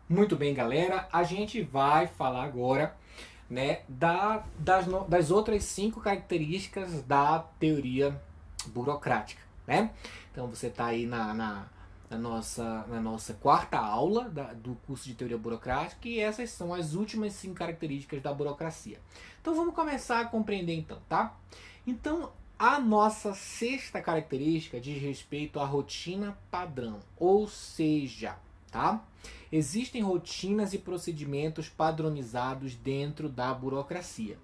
Muito bem, galera. A gente vai falar agora, né, das outras 5 características da teoria burocrática, né? Então você está aí na nossa quarta aula do curso de teoria burocrática e essas são as últimas 5 características da burocracia. Então vamos começar a compreender então, tá? Então a nossa sexta característica diz respeito à rotina padrão, ou seja, tá? Existem rotinas e procedimentos padronizados dentro da burocracia.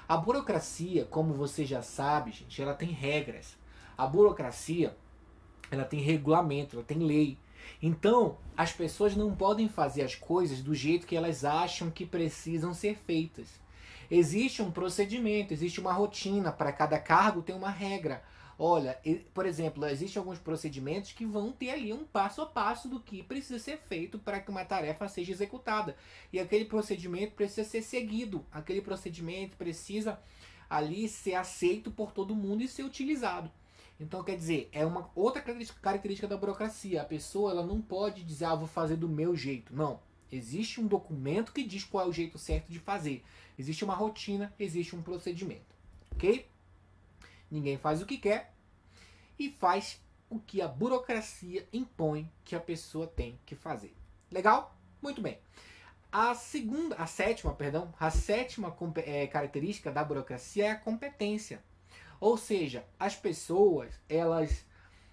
A burocracia, como você já sabe, gente, ela tem regras. A burocracia, ela tem regulamento, ela tem lei. Então, as pessoas não podem fazer as coisas do jeito que elas acham que precisam ser feitas. Existe um procedimento, existe uma rotina, para cada cargo tem uma regra. Olha, por exemplo, existem alguns procedimentos que vão ter ali um passo a passo do que precisa ser feito para que uma tarefa seja executada. E aquele procedimento precisa ser seguido, aquele procedimento precisa ali ser aceito por todo mundo e ser utilizado. Então, quer dizer, é uma outra característica da burocracia. A pessoa ela não pode dizer, vou fazer do meu jeito. Não. Existe um documento que diz qual é o jeito certo de fazer. Existe uma rotina, existe um procedimento. Ok? Ninguém faz o que quer e faz o que a burocracia impõe que a pessoa tem que fazer. Legal? Muito bem. A sétima característica da burocracia é a competência. Ou seja, as pessoas, elas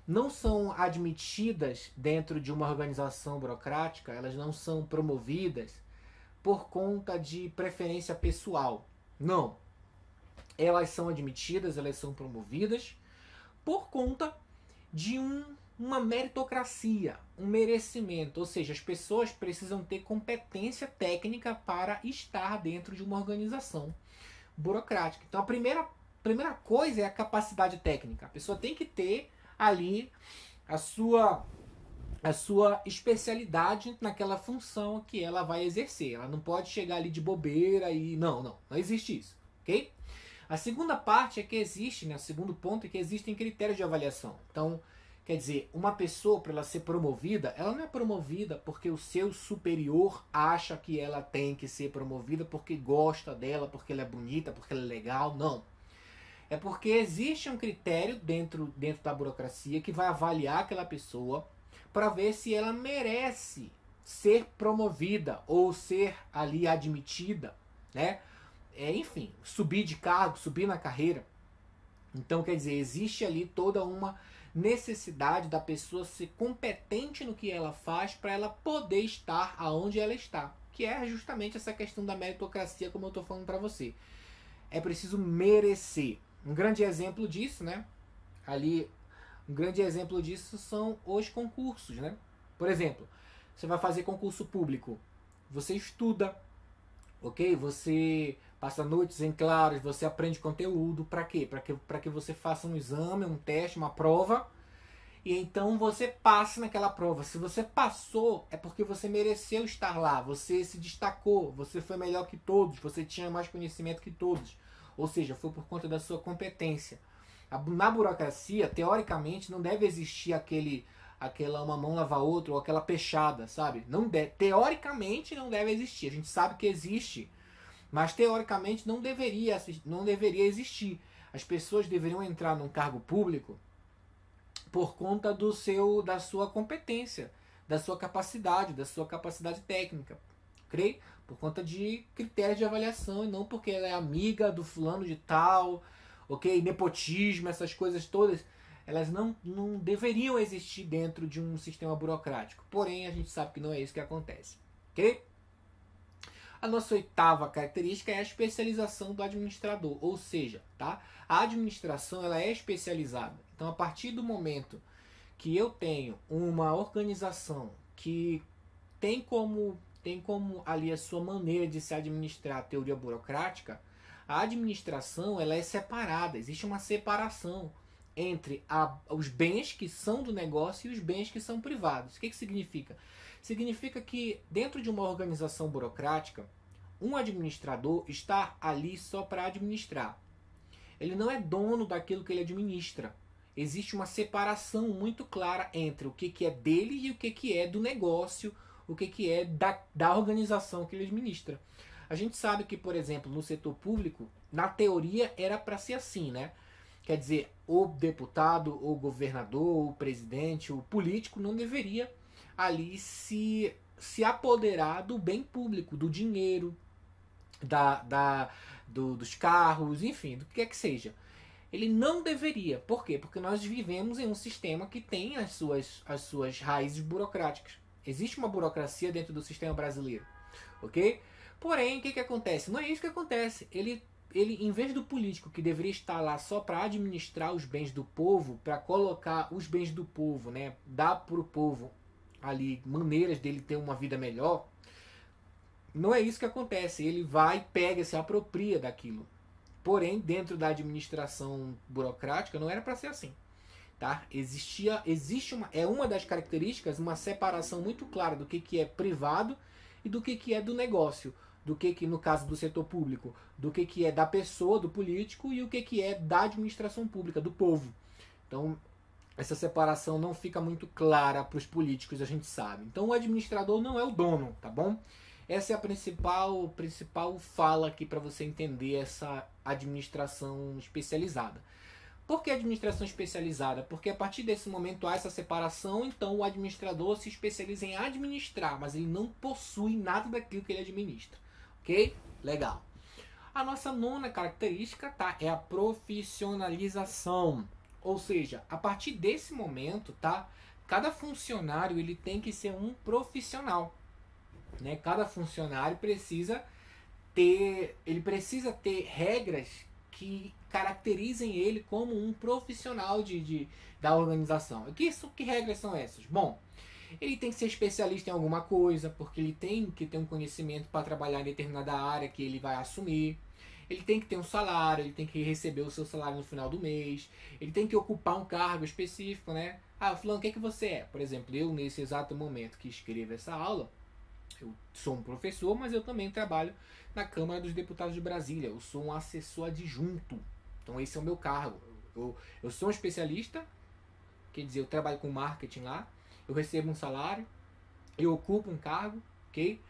não são admitidas dentro de uma organização burocrática, elas não são promovidas por conta de preferência pessoal. Não. Elas são admitidas, elas são promovidas por conta de uma meritocracia, um merecimento. Ou seja, as pessoas precisam ter competência técnica para estar dentro de uma organização burocrática. Então, a primeira coisa é a capacidade técnica. A pessoa tem que ter ali a sua especialidade naquela função que ela vai exercer. Ela não pode chegar ali de bobeira e não existe isso, ok? A segunda parte é que existe, né? O segundo ponto é que existem critérios de avaliação. Então, quer dizer, uma pessoa para ela ser promovida, ela não é promovida porque o seu superior acha que ela tem que ser promovida porque gosta dela, porque ela é bonita, porque ela é legal, não. É porque existe um critério dentro da burocracia que vai avaliar aquela pessoa para ver se ela merece ser promovida ou ser ali admitida, né? Enfim, subir de cargo, subir na carreira. Então, quer dizer, existe ali toda uma necessidade da pessoa ser competente no que ela faz para ela poder estar aonde ela está. Que é justamente essa questão da meritocracia, como eu estou falando para você. É preciso merecer. Um grande exemplo disso, né? Ali, um grande exemplo disso são os concursos, né? Por exemplo, você vai fazer concurso público. Você estuda, ok? Você passa noites em claros, você aprende conteúdo. Para quê? Para que você faça um exame, um teste, uma prova. E então você passa naquela prova. Se você passou, é porque você mereceu estar lá. Você se destacou, você foi melhor que todos, você tinha mais conhecimento que todos. Ou seja, foi por conta da sua competência. Na burocracia, teoricamente, não deve existir aquela uma mão lava a outra ou aquela peixada, sabe? Não teoricamente não deve existir. A gente sabe que existe, mas teoricamente não deveria existir. As pessoas deveriam entrar num cargo público por conta da sua competência, da sua capacidade técnica. Creio, por conta de critérios de avaliação e não porque ela é amiga do fulano de tal, ok? Nepotismo, essas coisas todas, elas não deveriam existir dentro de um sistema burocrático. Porém, a gente sabe que não é isso que acontece, ok? A nossa oitava característica é a especialização do administrador, ou seja, tá? A administração ela é especializada. Então, a partir do momento que eu tenho uma organização que tem como ali a sua maneira de se administrar a teoria burocrática, a administração ela é separada, existe uma separação entre os bens que são do negócio e os bens que são privados. O que significa? Significa que dentro de uma organização burocrática, um administrador está ali só para administrar. Ele não é dono daquilo que ele administra. Existe uma separação muito clara entre o que é dele e o que é do negócio o que é da organização que ele administra. A gente sabe que, por exemplo, no setor público, na teoria era para ser assim, né? Quer dizer, o deputado, o governador, o presidente, o político não deveria ali se apoderar do bem público, do dinheiro, dos carros, enfim, do que quer que seja. Ele não deveria. Por quê? Porque nós vivemos em um sistema que tem as suas raízes burocráticas. Existe uma burocracia dentro do sistema brasileiro, ok? Porém, o que acontece? Não é isso que acontece. Ele, em vez do político que deveria estar lá só para administrar os bens do povo, para colocar os bens do povo, né, dar para o povo ali maneiras dele ter uma vida melhor, não é isso que acontece. Ele vai, pega, se apropria daquilo. Porém, dentro da administração burocrática, não era para ser assim. Tá? Existe uma das características, uma separação muito clara do que é privado e do que é do negócio. Do que no caso do setor público, do que é da pessoa, do político, e o que é da administração pública, do povo. Então, essa separação não fica muito clara para os políticos, a gente sabe. Então, o administrador não é o dono, tá bom? Essa é a principal fala aqui para você entender essa administração especializada. Por que administração especializada? Porque a partir desse momento há essa separação, então o administrador se especializa em administrar, mas ele não possui nada daquilo que ele administra. Ok? Legal. A nossa nona característica, tá, é a profissionalização. Ou seja, a partir desse momento, tá, cada funcionário ele tem que ser um profissional. Né? Cada funcionário precisa ter regras que caracterizem ele como um profissional da organização. Que regras são essas? Bom, ele tem que ser especialista em alguma coisa, porque ele tem que ter um conhecimento para trabalhar em determinada área que ele vai assumir. Ele tem que ter um salário, ele tem que receber o seu salário no final do mês. Ele tem que ocupar um cargo específico, né? Ah, fulano, o que você é? Por exemplo, eu, nesse exato momento que escrevo essa aula, eu sou um professor, mas eu também trabalho na Câmara dos Deputados de Brasília. Eu sou um assessor adjunto. Então esse é o meu cargo. Eu sou um especialista, quer dizer, eu trabalho com marketing lá, eu recebo um salário, eu ocupo um cargo, ok?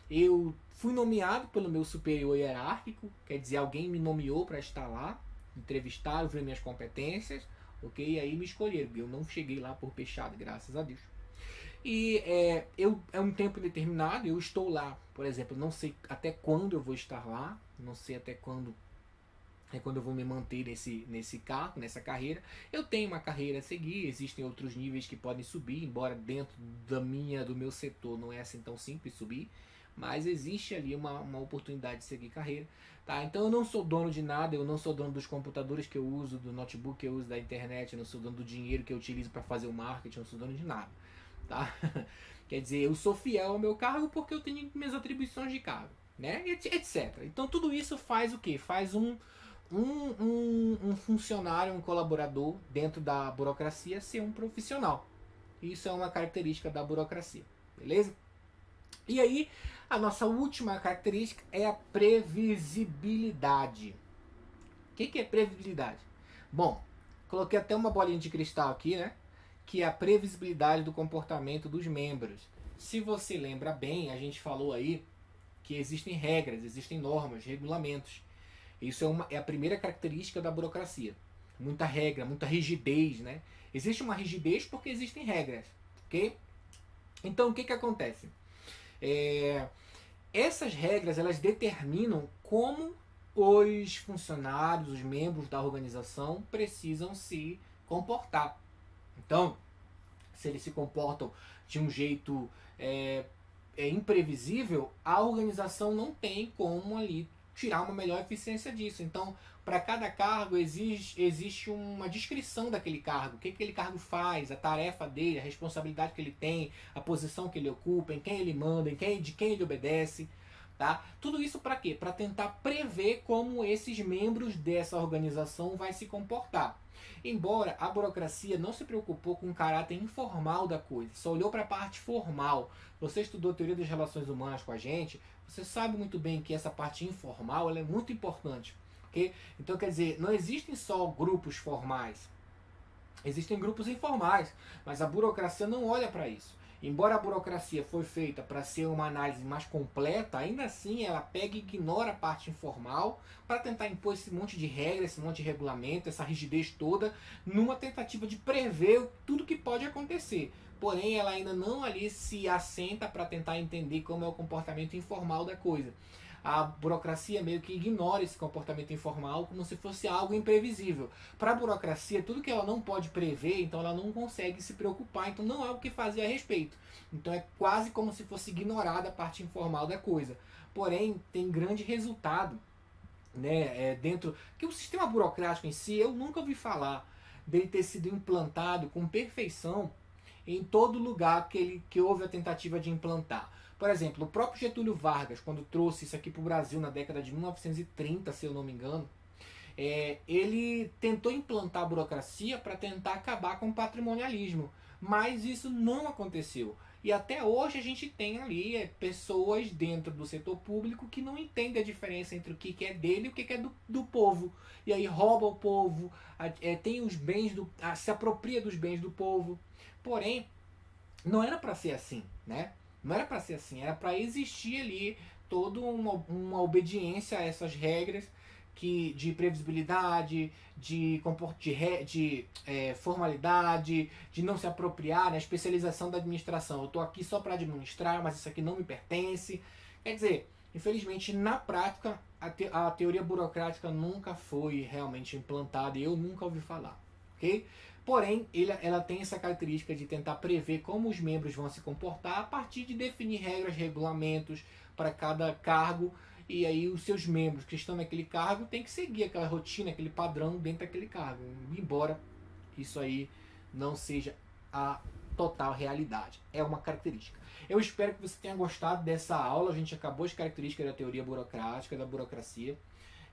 Eu fui nomeado pelo meu superior hierárquico, quer dizer, alguém me nomeou para estar lá, entrevistaram, viram minhas competências, ok? E aí me escolheram. Eu não cheguei lá por pechado, graças a Deus. E é um tempo determinado, eu estou lá, por exemplo, não sei até quando eu vou estar lá, não sei até quando eu vou me manter nesse cargo, nessa carreira. Eu tenho uma carreira a seguir, existem outros níveis que podem subir, embora dentro do meu setor não é assim tão simples subir, mas existe ali uma oportunidade de seguir carreira. Tá? Então eu não sou dono de nada, eu não sou dono dos computadores que eu uso, do notebook que eu uso, da internet, eu não sou dono do dinheiro que eu utilizo para fazer o marketing, eu não sou dono de nada. Tá? Quer dizer, eu sou fiel ao meu cargo porque eu tenho minhas atribuições de cargo, né? Etc. Então tudo isso faz o quê? Faz um funcionário, um colaborador dentro da burocracia ser um profissional. Isso é uma característica da burocracia, beleza? E aí, a nossa última característica é a previsibilidade. O que é previsibilidade? Bom, coloquei até uma bolinha de cristal aqui, né? Que é a previsibilidade do comportamento dos membros. Se você lembra bem, a gente falou aí que existem regras, existem normas, regulamentos. Isso é a primeira característica da burocracia. Muita regra, muita rigidez, né? Existe uma rigidez porque existem regras, ok? Então, o que acontece? Essas regras, elas determinam como os funcionários, os membros da organização precisam se comportar. Então, se eles se comportam de um jeito imprevisível, a organização não tem como ali tirar uma melhor eficiência disso. Então, para cada cargo existe uma descrição daquele cargo, o que aquele cargo faz, a tarefa dele, a responsabilidade que ele tem, a posição que ele ocupa, em quem ele manda, de quem ele obedece. Tá? Tudo isso para quê? Para tentar prever como esses membros dessa organização vai se comportar. Embora a burocracia não se preocupou com o caráter informal da coisa, só olhou para a parte formal. Você estudou teoria das relações humanas com a gente, você sabe muito bem que essa parte informal ela é muito importante. Okay? Então, quer dizer, não existem só grupos formais, existem grupos informais, mas a burocracia não olha para isso. Embora a burocracia foi feita para ser uma análise mais completa, ainda assim ela pega e ignora a parte informal para tentar impor esse monte de regras, esse monte de regulamento, essa rigidez toda, numa tentativa de prever tudo que pode acontecer. Porém, ela ainda não ali se assenta para tentar entender como é o comportamento informal da coisa. A burocracia meio que ignora esse comportamento informal como se fosse algo imprevisível. Para a burocracia, tudo que ela não pode prever, então ela não consegue se preocupar, então não há o que fazer a respeito. Então é quase como se fosse ignorada a parte informal da coisa. Porém, tem grande resultado, né, dentro que o sistema burocrático em si, eu nunca ouvi falar dele ter sido implantado com perfeição em todo lugar que houve a tentativa de implantar. Por exemplo, o próprio Getúlio Vargas, quando trouxe isso aqui para o Brasil na década de 1930, se eu não me engano, ele tentou implantar a burocracia para tentar acabar com o patrimonialismo, mas isso não aconteceu. E até hoje a gente tem ali pessoas dentro do setor público que não entendem a diferença entre o que é dele e o que é do povo. E aí rouba o povo, tem os bens se apropria dos bens do povo. Porém, não era para ser assim, né? Não era para ser assim, era para existir ali toda uma obediência a essas regras de previsibilidade, de formalidade, de não se apropriar, né? Especialização da administração. Eu estou aqui só para administrar, mas isso aqui não me pertence. Quer dizer, infelizmente, na prática, a teoria burocrática nunca foi realmente implantada e eu nunca ouvi falar. Ok? Porém, ela tem essa característica de tentar prever como os membros vão se comportar a partir de definir regras, regulamentos para cada cargo. E aí os seus membros que estão naquele cargo têm que seguir aquela rotina, aquele padrão dentro daquele cargo. Embora isso aí não seja a total realidade. É uma característica. Eu espero que você tenha gostado dessa aula. A gente acabou as características da teoria burocrática, da burocracia.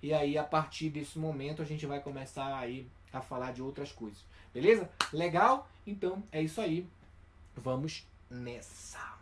E aí, a partir desse momento, a gente vai começar aí a falar de outras coisas. Beleza? Legal? Então, é isso aí. Vamos nessa.